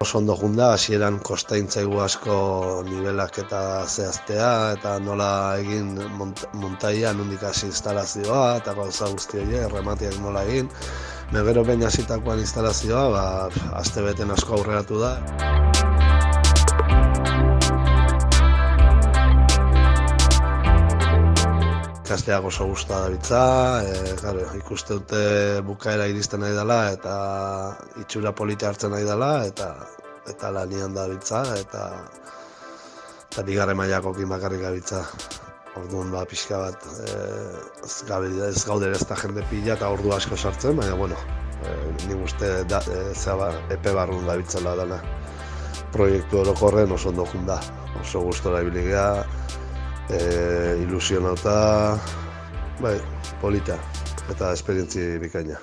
Oso ondo junda, hasieran kostaintzaigu asko nivelak eta zehaztea, eta nola egin montaia, nondik hasi instalazioa, eta gauza guzti horiek, rematiak nola egin. Gero behin hasitakoan instalazioa, astebeten asko aurreratu da. Ikasteak oso gusta dabiltza, ikuste dute bukaera iristen nahi dela eta itxura polita hartzen nahi dela eta lanian dabiltza eta bigarren mailakoekin bakarrik gabiltza. Orduan pixka bat ez gaude ez da jende pila eta ordu asko sartzen, baina nik uste epe barrun dabiltzela dela. Proiektu orokorren oso ondo junda, oso gustora ibili gea. Ilusionauta, polita eta esperientzi bikaina.